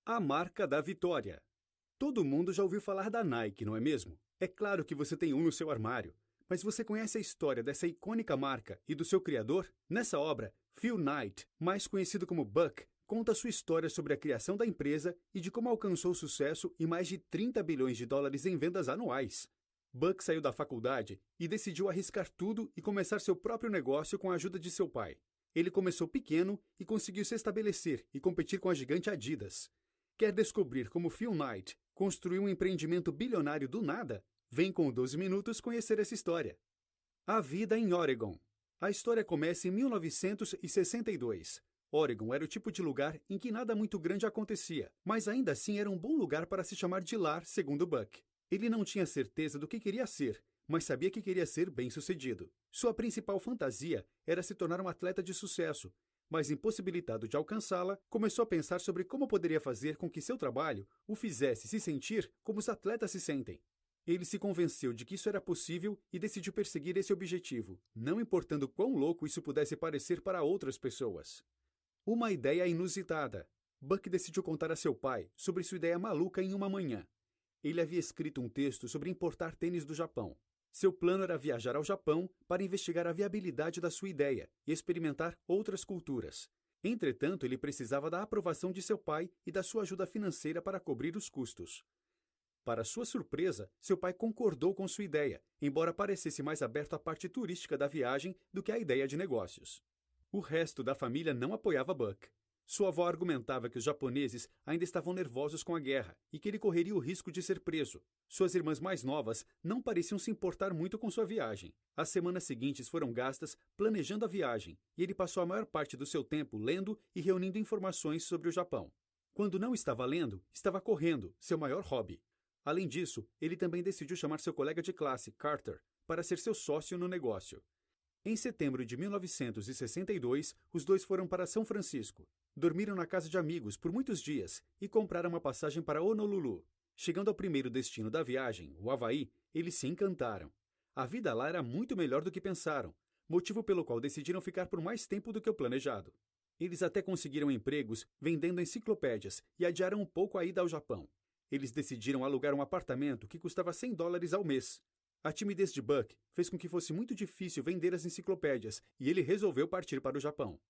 A marca da vitória. Todo mundo já ouviu falar da Nike, não é mesmo? É claro que você tem um no seu armário. Mas você conhece a história dessa icônica marca e do seu criador? Nessa obra, Phil Knight, mais conhecido como Buck, conta sua história sobre a criação da empresa e de como alcançou sucesso e mais de 30 bilhões de dólares em vendas anuais. Buck saiu da faculdade e decidiu arriscar tudo e começar seu próprio negócio com a ajuda de seu pai. Ele começou pequeno e conseguiu se estabelecer e competir com a gigante Adidas. Quer descobrir como Phil Knight construiu um empreendimento bilionário do nada? Vem com o 12 Minutos conhecer essa história. A vida em Oregon. A história começa em 1962. Oregon era o tipo de lugar em que nada muito grande acontecia, mas ainda assim era um bom lugar para se chamar de lar, segundo Buck. Ele não tinha certeza do que queria ser, mas sabia que queria ser bem-sucedido. Sua principal fantasia era se tornar um atleta de sucesso, mas impossibilitado de alcançá-la, começou a pensar sobre como poderia fazer com que seu trabalho o fizesse se sentir como os atletas se sentem. Ele se convenceu de que isso era possível e decidiu perseguir esse objetivo, não importando quão louco isso pudesse parecer para outras pessoas. Uma ideia inusitada. Buck decidiu contar a seu pai sobre sua ideia maluca em uma manhã. Ele havia escrito um texto sobre importar tênis do Japão. Seu plano era viajar ao Japão para investigar a viabilidade da sua ideia e experimentar outras culturas. Entretanto, ele precisava da aprovação de seu pai e da sua ajuda financeira para cobrir os custos. Para sua surpresa, seu pai concordou com sua ideia, embora parecesse mais aberto à parte turística da viagem do que à ideia de negócios. O resto da família não apoiava Buck. Sua avó argumentava que os japoneses ainda estavam nervosos com a guerra e que ele correria o risco de ser preso. Suas irmãs mais novas não pareciam se importar muito com sua viagem. As semanas seguintes foram gastas planejando a viagem e ele passou a maior parte do seu tempo lendo e reunindo informações sobre o Japão. Quando não estava lendo, estava correndo, seu maior hobby. Além disso, ele também decidiu chamar seu colega de classe, Carter, para ser seu sócio no negócio. Em setembro de 1962, os dois foram para São Francisco. Dormiram na casa de amigos por muitos dias e compraram uma passagem para Honolulu. Chegando ao primeiro destino da viagem, o Havaí, eles se encantaram. A vida lá era muito melhor do que pensaram, motivo pelo qual decidiram ficar por mais tempo do que o planejado. Eles até conseguiram empregos vendendo enciclopédias e adiaram um pouco a ida ao Japão. Eles decidiram alugar um apartamento que custava $100 ao mês. A timidez de Buck fez com que fosse muito difícil vender as enciclopédias e ele resolveu partir para o Japão.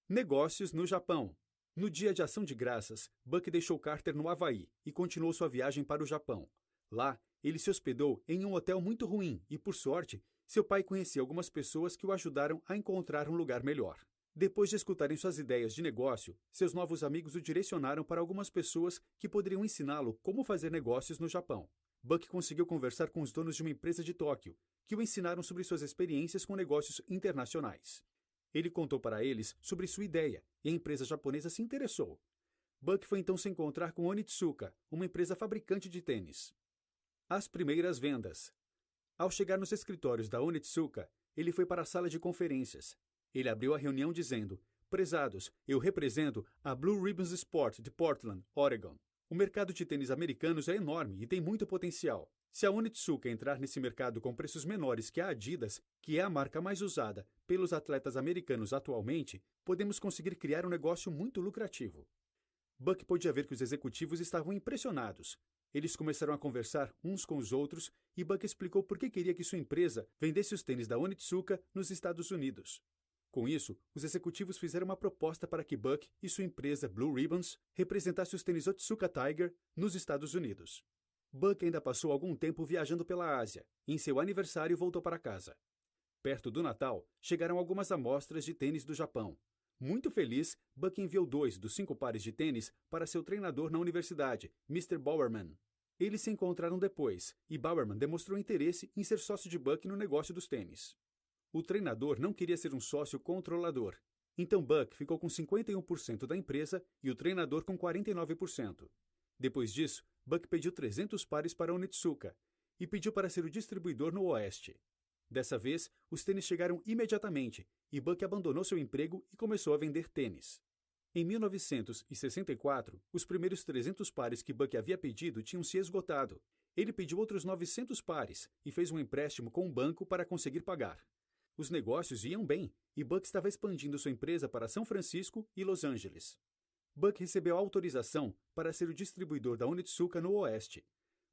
Negócios no Japão. No dia de Ação de Graças, Buck deixou Carter no Havaí e continuou sua viagem para o Japão. Lá, ele se hospedou em um hotel muito ruim e, por sorte, seu pai conhecia algumas pessoas que o ajudaram a encontrar um lugar melhor. Depois de escutarem suas ideias de negócio, seus novos amigos o direcionaram para algumas pessoas que poderiam ensiná-lo como fazer negócios no Japão. Buck conseguiu conversar com os donos de uma empresa de Tóquio, que o ensinaram sobre suas experiências com negócios internacionais. Ele contou para eles sobre sua ideia e a empresa japonesa se interessou. Buck foi então se encontrar com Onitsuka, uma empresa fabricante de tênis. As primeiras vendas. Ao chegar nos escritórios da Onitsuka, ele foi para a sala de conferências. Ele abriu a reunião dizendo: "Prezados, eu represento a Blue Ribbons Sport de Portland, Oregon. O mercado de tênis americanos é enorme e tem muito potencial. Se a Onitsuka entrar nesse mercado com preços menores que a Adidas, que é a marca mais usada pelos atletas americanos atualmente, podemos conseguir criar um negócio muito lucrativo." Buck podia ver que os executivos estavam impressionados. Eles começaram a conversar uns com os outros e Buck explicou por que queria que sua empresa vendesse os tênis da Onitsuka nos Estados Unidos. Com isso, os executivos fizeram uma proposta para que Buck e sua empresa Blue Ribbons representassem os tênis Otsuka Tiger nos Estados Unidos. Buck ainda passou algum tempo viajando pela Ásia e em seu aniversário voltou para casa. Perto do Natal, chegaram algumas amostras de tênis do Japão. Muito feliz, Buck enviou 2 dos 5 pares de tênis para seu treinador na universidade, Mr. Bowerman. Eles se encontraram depois e Bowerman demonstrou interesse em ser sócio de Buck no negócio dos tênis. O treinador não queria ser um sócio controlador, então Buck ficou com 51% da empresa e o treinador com 49%. Depois disso, Buck pediu 300 pares para Onitsuka e pediu para ser o distribuidor no Oeste. Dessa vez, os tênis chegaram imediatamente e Buck abandonou seu emprego e começou a vender tênis. Em 1964, os primeiros 300 pares que Buck havia pedido tinham se esgotado. Ele pediu outros 900 pares e fez um empréstimo com um banco para conseguir pagar. Os negócios iam bem e Buck estava expandindo sua empresa para São Francisco e Los Angeles. Buck recebeu autorização para ser o distribuidor da Onitsuka no Oeste.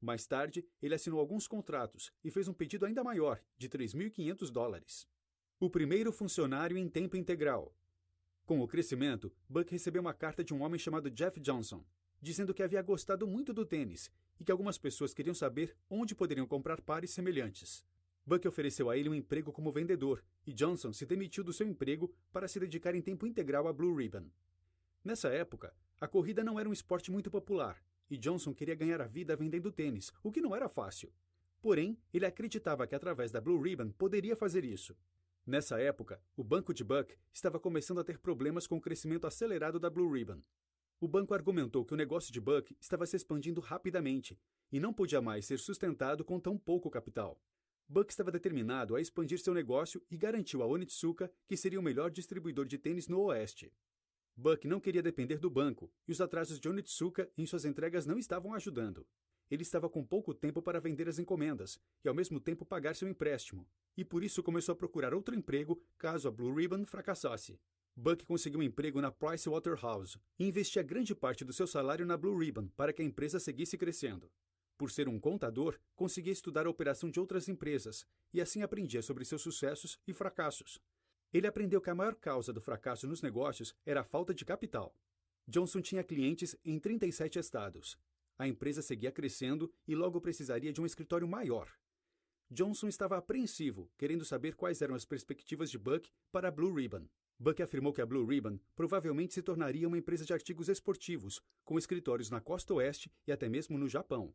Mais tarde, ele assinou alguns contratos e fez um pedido ainda maior, de $3.500. O primeiro funcionário em tempo integral. Com o crescimento, Buck recebeu uma carta de um homem chamado Jeff Johnson, dizendo que havia gostado muito do tênis e que algumas pessoas queriam saber onde poderiam comprar pares semelhantes. Buck ofereceu a ele um emprego como vendedor e Johnson se demitiu do seu emprego para se dedicar em tempo integral à Blue Ribbon. Nessa época, a corrida não era um esporte muito popular e Johnson queria ganhar a vida vendendo tênis, o que não era fácil. Porém, ele acreditava que através da Blue Ribbon poderia fazer isso. Nessa época, o banco de Buck estava começando a ter problemas com o crescimento acelerado da Blue Ribbon. O banco argumentou que o negócio de Buck estava se expandindo rapidamente e não podia mais ser sustentado com tão pouco capital. Buck estava determinado a expandir seu negócio e garantiu a Onitsuka que seria o melhor distribuidor de tênis no Oeste. Buck não queria depender do banco e os atrasos de Onitsuka em suas entregas não estavam ajudando. Ele estava com pouco tempo para vender as encomendas e ao mesmo tempo pagar seu empréstimo, e por isso começou a procurar outro emprego caso a Blue Ribbon fracassasse. Buck conseguiu um emprego na Pricewaterhouse e investia grande parte do seu salário na Blue Ribbon para que a empresa seguisse crescendo. Por ser um contador, conseguia estudar a operação de outras empresas e assim aprendia sobre seus sucessos e fracassos. Ele aprendeu que a maior causa do fracasso nos negócios era a falta de capital. Johnson tinha clientes em 37 estados. A empresa seguia crescendo e logo precisaria de um escritório maior. Johnson estava apreensivo, querendo saber quais eram as perspectivas de Buck para a Blue Ribbon. Buck afirmou que a Blue Ribbon provavelmente se tornaria uma empresa de artigos esportivos, com escritórios na costa oeste e até mesmo no Japão.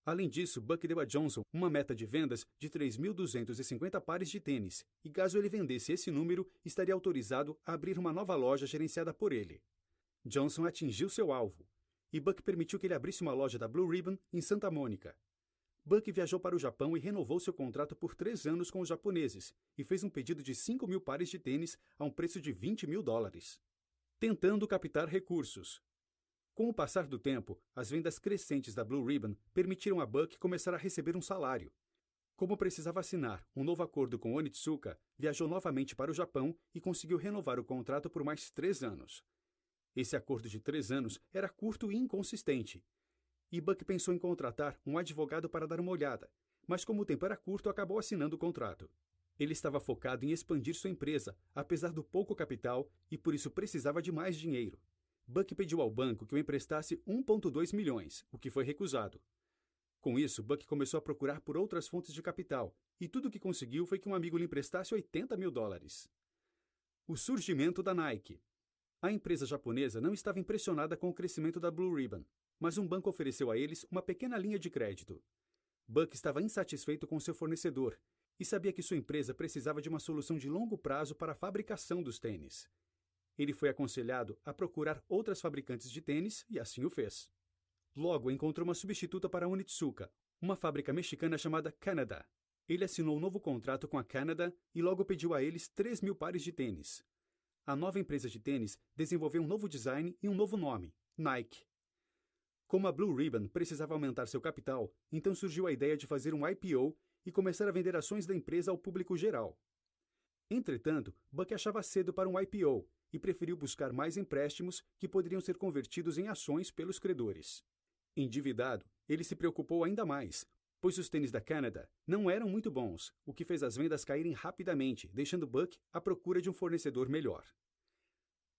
Além disso, Buck deu a Johnson uma meta de vendas de 3.250 pares de tênis, e caso ele vendesse esse número, estaria autorizado a abrir uma nova loja gerenciada por ele. Johnson atingiu seu alvo, e Buck permitiu que ele abrisse uma loja da Blue Ribbon em Santa Mônica. Buck viajou para o Japão e renovou seu contrato por 3 anos com os japoneses, e fez um pedido de 5.000 pares de tênis a um preço de $20.000. Tentando captar recursos. Com o passar do tempo, as vendas crescentes da Blue Ribbon permitiram a Buck começar a receber um salário. Como precisava assinar um novo acordo com Onitsuka, viajou novamente para o Japão e conseguiu renovar o contrato por mais 3 anos. Esse acordo de 3 anos era curto e inconsistente. E Buck pensou em contratar um advogado para dar uma olhada, mas como o tempo era curto, acabou assinando o contrato. Ele estava focado em expandir sua empresa, apesar do pouco capital, e por isso precisava de mais dinheiro. Buck pediu ao banco que o emprestasse 1,2 milhões, o que foi recusado. Com isso, Buck começou a procurar por outras fontes de capital, e tudo o que conseguiu foi que um amigo lhe emprestasse $80.000. O surgimento da Nike. A empresa japonesa não estava impressionada com o crescimento da Blue Ribbon, mas um banco ofereceu a eles uma pequena linha de crédito. Buck estava insatisfeito com seu fornecedor e sabia que sua empresa precisava de uma solução de longo prazo para a fabricação dos tênis. Ele foi aconselhado a procurar outras fabricantes de tênis e assim o fez. Logo encontrou uma substituta para a Onitsuka, uma fábrica mexicana chamada Canada. Ele assinou um novo contrato com a Canada e logo pediu a eles 3.000 pares de tênis. A nova empresa de tênis desenvolveu um novo design e um novo nome, Nike. Como a Blue Ribbon precisava aumentar seu capital, então surgiu a ideia de fazer um IPO e começar a vender ações da empresa ao público geral. Entretanto, Buck achava cedo para um IPO e preferiu buscar mais empréstimos que poderiam ser convertidos em ações pelos credores. Endividado, ele se preocupou ainda mais, pois os tênis da Canada não eram muito bons, o que fez as vendas caírem rapidamente, deixando Buck à procura de um fornecedor melhor.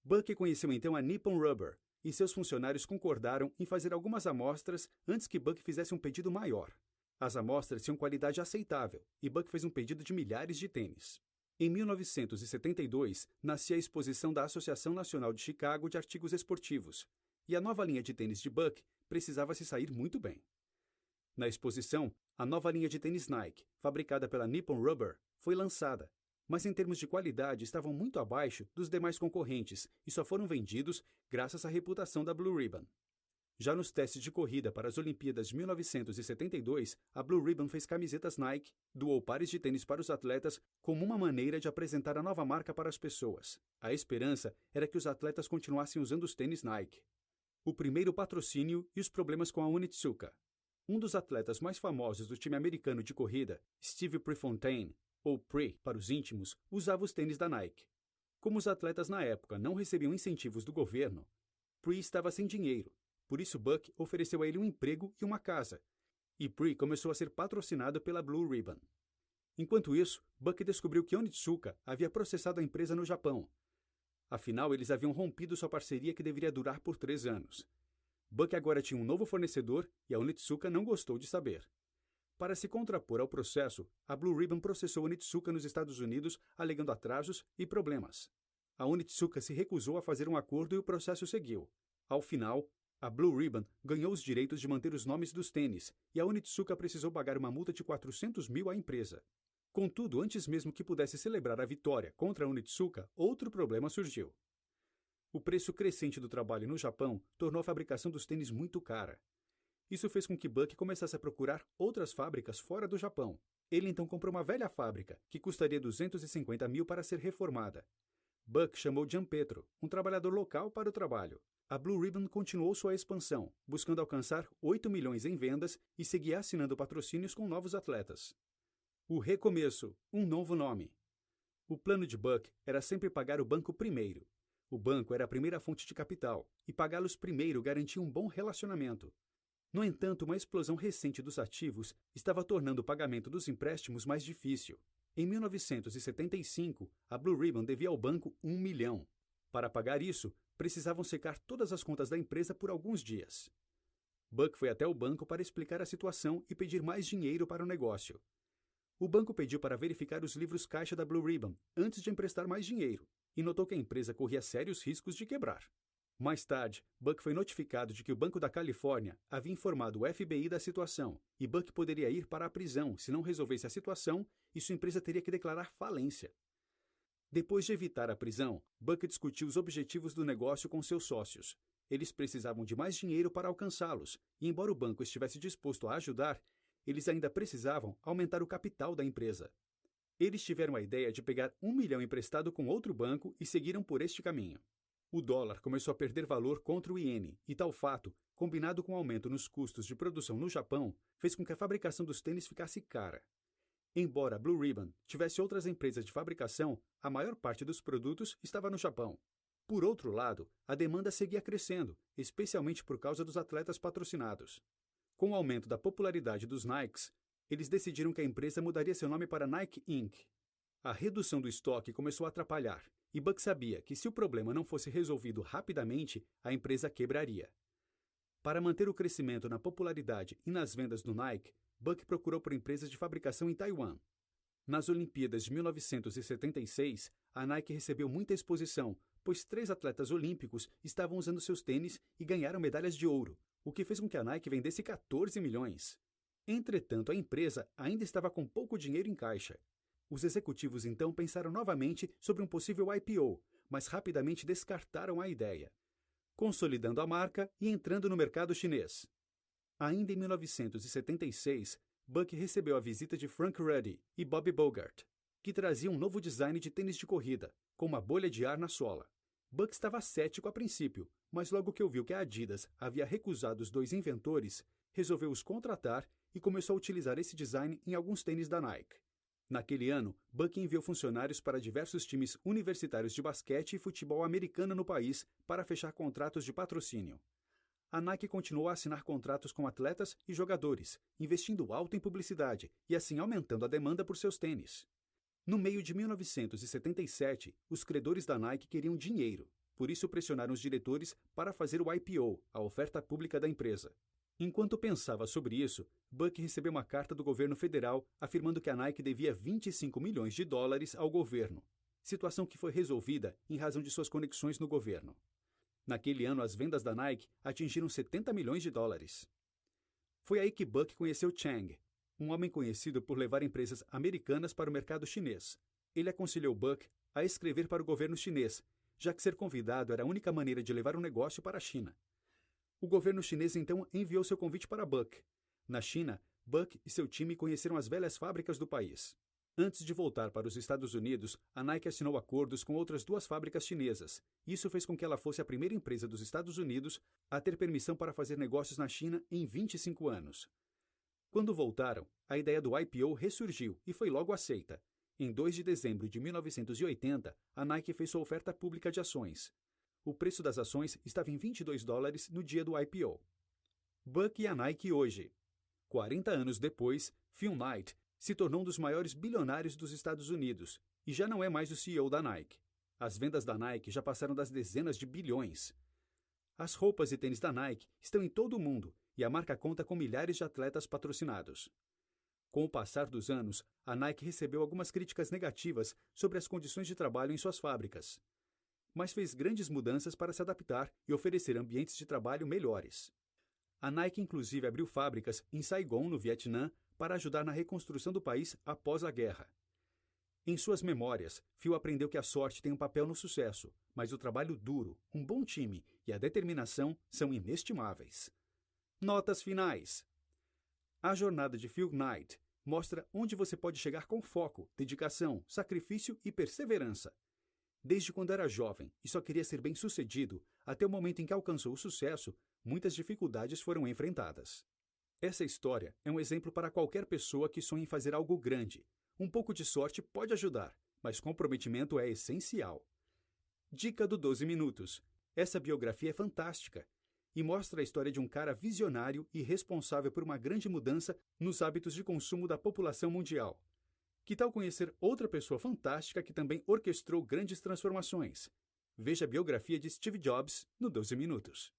Buck conheceu então a Nippon Rubber, e seus funcionários concordaram em fazer algumas amostras antes que Buck fizesse um pedido maior. As amostras tinham qualidade aceitável, e Buck fez um pedido de milhares de tênis. Em 1972, nascia a exposição da Associação Nacional de Chicago de Artigos Esportivos, e a nova linha de tênis de Buck precisava se sair muito bem. Na exposição, a nova linha de tênis Nike, fabricada pela Nippon Rubber, foi lançada, mas em termos de qualidade estavam muito abaixo dos demais concorrentes e só foram vendidos graças à reputação da Blue Ribbon. Já nos testes de corrida para as Olimpíadas de 1972, a Blue Ribbon fez camisetas Nike, doou pares de tênis para os atletas como uma maneira de apresentar a nova marca para as pessoas. A esperança era que os atletas continuassem usando os tênis Nike. O primeiro patrocínio e os problemas com a Onitsuka. Um dos atletas mais famosos do time americano de corrida, Steve Prefontaine, ou Pre para os íntimos, usava os tênis da Nike. Como os atletas na época não recebiam incentivos do governo, Pree estava sem dinheiro, por isso Buck ofereceu a ele um emprego e uma casa, e Pree começou a ser patrocinado pela Blue Ribbon. Enquanto isso, Buck descobriu que Onitsuka havia processado a empresa no Japão. Afinal, eles haviam rompido sua parceria que deveria durar por 3 anos. Buck agora tinha um novo fornecedor e a Onitsuka não gostou de saber. Para se contrapor ao processo, a Blue Ribbon processou a Onitsuka nos Estados Unidos, alegando atrasos e problemas. A Onitsuka se recusou a fazer um acordo e o processo seguiu. Ao final, a Blue Ribbon ganhou os direitos de manter os nomes dos tênis e a Onitsuka precisou pagar uma multa de 400 mil à empresa. Contudo, antes mesmo que pudesse celebrar a vitória contra a Onitsuka, outro problema surgiu. O preço crescente do trabalho no Japão tornou a fabricação dos tênis muito cara. Isso fez com que Buck começasse a procurar outras fábricas fora do Japão. Ele então comprou uma velha fábrica, que custaria 250 mil para ser reformada. Buck chamou Gianpietro, um trabalhador local, para o trabalho. A Blue Ribbon continuou sua expansão, buscando alcançar 8 milhões em vendas e seguia assinando patrocínios com novos atletas. O recomeço, um novo nome. O plano de Buck era sempre pagar o banco primeiro. O banco era a primeira fonte de capital, e pagá-los primeiro garantia um bom relacionamento. No entanto, uma explosão recente dos ativos estava tornando o pagamento dos empréstimos mais difícil. Em 1975, a Blue Ribbon devia ao banco 1 milhão. Para pagar isso, precisavam secar todas as contas da empresa por alguns dias. Buck foi até o banco para explicar a situação e pedir mais dinheiro para o negócio. O banco pediu para verificar os livros caixa da Blue Ribbon antes de emprestar mais dinheiro e notou que a empresa corria sérios riscos de quebrar. Mais tarde, Buck foi notificado de que o Banco da Califórnia havia informado o FBI da situação e Buck poderia ir para a prisão se não resolvesse a situação e sua empresa teria que declarar falência. Depois de evitar a prisão, Buck discutiu os objetivos do negócio com seus sócios. Eles precisavam de mais dinheiro para alcançá-los e, embora o banco estivesse disposto a ajudar, eles ainda precisavam aumentar o capital da empresa. Eles tiveram a ideia de pegar 1 milhão emprestado com outro banco e seguiram por este caminho. O dólar começou a perder valor contra o iene, e tal fato, combinado com o aumento nos custos de produção no Japão, fez com que a fabricação dos tênis ficasse cara. Embora a Blue Ribbon tivesse outras empresas de fabricação, a maior parte dos produtos estava no Japão. Por outro lado, a demanda seguia crescendo, especialmente por causa dos atletas patrocinados. Com o aumento da popularidade dos Nikes, eles decidiram que a empresa mudaria seu nome para Nike Inc. A redução do estoque começou a atrapalhar, e Buck sabia que se o problema não fosse resolvido rapidamente, a empresa quebraria. Para manter o crescimento na popularidade e nas vendas do Nike, Buck procurou por empresas de fabricação em Taiwan. Nas Olimpíadas de 1976, a Nike recebeu muita exposição, pois 3 atletas olímpicos estavam usando seus tênis e ganharam medalhas de ouro, o que fez com que a Nike vendesse 14 milhões. Entretanto, a empresa ainda estava com pouco dinheiro em caixa. Os executivos então pensaram novamente sobre um possível IPO, mas rapidamente descartaram a ideia, consolidando a marca e entrando no mercado chinês. Ainda em 1976, Buck recebeu a visita de Frank Ruddy e Bob Bogart, que traziam um novo design de tênis de corrida, com uma bolha de ar na sola. Buck estava cético a princípio, mas logo que ouviu que a Adidas havia recusado os 2 inventores, resolveu os contratar e começou a utilizar esse design em alguns tênis da Nike. Naquele ano, Buck enviou funcionários para diversos times universitários de basquete e futebol americano no país para fechar contratos de patrocínio. A Nike continuou a assinar contratos com atletas e jogadores, investindo alto em publicidade e assim aumentando a demanda por seus tênis. No meio de 1977, os credores da Nike queriam dinheiro, por isso pressionaram os diretores para fazer o IPO, a oferta pública da empresa. Enquanto pensava sobre isso, Buck recebeu uma carta do governo federal afirmando que a Nike devia 25 milhões de dólares ao governo, situação que foi resolvida em razão de suas conexões no governo. Naquele ano, as vendas da Nike atingiram 70 milhões de dólares. Foi aí que Buck conheceu Chang, um homem conhecido por levar empresas americanas para o mercado chinês. Ele aconselhou Buck a escrever para o governo chinês, já que ser convidado era a única maneira de levar um negócio para a China. O governo chinês então enviou seu convite para Buck. Na China, Buck e seu time conheceram as velhas fábricas do país. Antes de voltar para os Estados Unidos, a Nike assinou acordos com outras 2 fábricas chinesas. Isso fez com que ela fosse a primeira empresa dos Estados Unidos a ter permissão para fazer negócios na China em 25 anos. Quando voltaram, a ideia do IPO ressurgiu e foi logo aceita. Em 2 de dezembro de 1980, a Nike fez sua oferta pública de ações. O preço das ações estava em $22 no dia do IPO. Buck e a Nike hoje. 40 anos depois, Phil Knight se tornou um dos maiores bilionários dos Estados Unidos e já não é mais o CEO da Nike. As vendas da Nike já passaram das dezenas de bilhões. As roupas e tênis da Nike estão em todo o mundo e a marca conta com milhares de atletas patrocinados. Com o passar dos anos, a Nike recebeu algumas críticas negativas sobre as condições de trabalho em suas fábricas, mas fez grandes mudanças para se adaptar e oferecer ambientes de trabalho melhores. A Nike inclusive abriu fábricas em Saigon, no Vietnã, para ajudar na reconstrução do país após a guerra. Em suas memórias, Phil aprendeu que a sorte tem um papel no sucesso, mas o trabalho duro, um bom time e a determinação são inestimáveis. Notas finais. A jornada de Phil Knight mostra onde você pode chegar com foco, dedicação, sacrifício e perseverança. Desde quando era jovem e só queria ser bem-sucedido, até o momento em que alcançou o sucesso, muitas dificuldades foram enfrentadas. Essa história é um exemplo para qualquer pessoa que sonha em fazer algo grande. Um pouco de sorte pode ajudar, mas comprometimento é essencial. Dica do 12 Minutos. Essa biografia é fantástica e mostra a história de um cara visionário e responsável por uma grande mudança nos hábitos de consumo da população mundial. Que tal conhecer outra pessoa fantástica que também orquestrou grandes transformações? Veja a biografia de Steve Jobs no 12 Minutos.